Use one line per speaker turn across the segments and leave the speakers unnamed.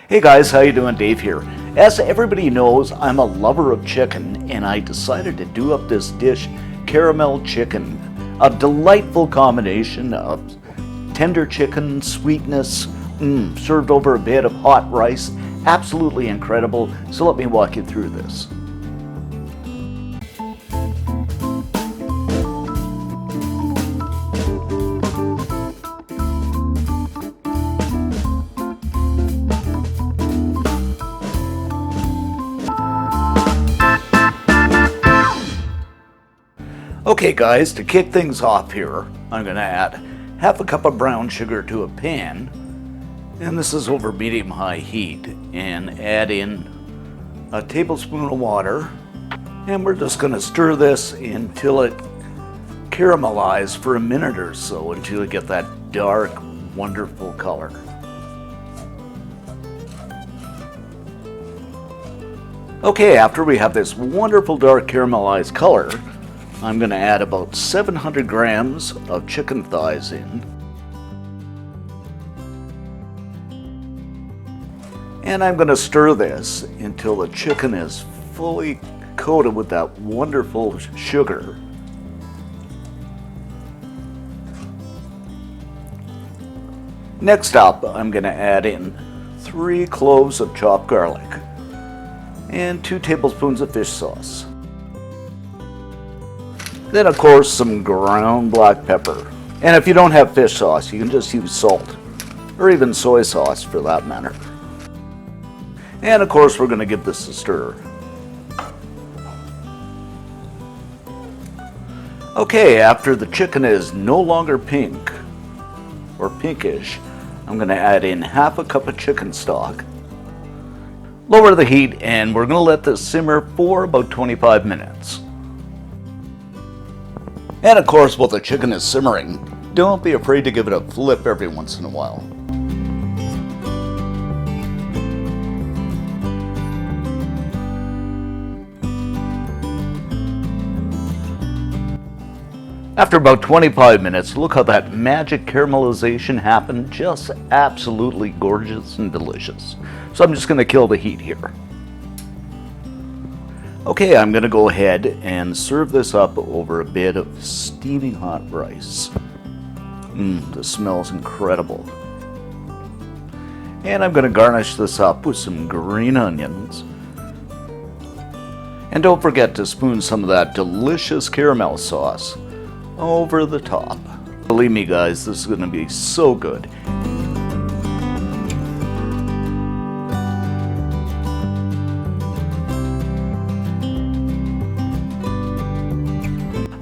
Hey guys, how you doing? Dave here. As everybody knows, I'm a lover of chicken, and I decided to do up this dish, caramel chicken. A delightful combination of tender chicken, sweetness, served over a bed of hot rice. Absolutely incredible. So let me walk you through this. Okay guys, to kick things off here, I'm going to add half a cup of brown sugar to a pan, and this is over medium-high heat, and add in a tablespoon of water, and we're just going to stir this until it caramelizes for a minute or so, until you get that dark, wonderful color. Okay, after we have this wonderful dark caramelized color, I'm going to add about 700 grams of chicken thighs in. And I'm going to stir this until the chicken is fully coated with that wonderful sugar. Next up, I'm going to add in 3 cloves of chopped garlic and 2 tablespoons of fish sauce. Then, of course, some ground black pepper. And if you don't have fish sauce, you can just use salt, or even soy sauce for that matter. And of course, we're going to give this a stir. Okay, after the chicken is no longer pink, or pinkish, I'm going to add in half a cup of chicken stock. Lower the heat, and we're going to let this simmer for about 25 minutes. And of course, while the chicken is simmering, don't be afraid to give it a flip every once in a while. After about 25 minutes, look how that magic caramelization happened. Just absolutely gorgeous and delicious. So I'm just going to kill the heat here. Okay, I'm going to go ahead and serve this up over a bed of steaming hot rice. The smell's incredible. And I'm going to garnish this up with some green onions. And don't forget to spoon some of that delicious caramel sauce over the top. Believe me guys, this is going to be so good.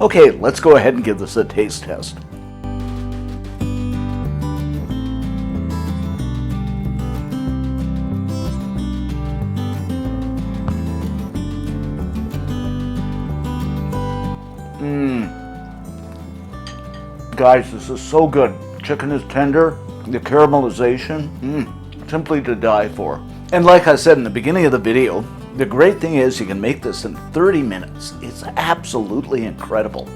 Okay, let's go ahead and give this a taste test. Guys, this is so good. Chicken is tender, the caramelization, simply to die for. And like I said in the beginning of the video, the great thing is you can make this in 30 minutes. It's absolutely incredible.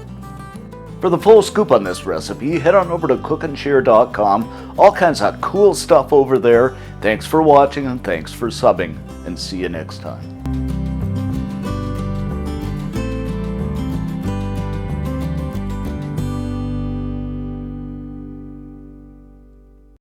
For the full scoop on this recipe, head on over to cookandshare.com. All kinds of cool stuff over there. Thanks for watching and thanks for subbing, and see you next time.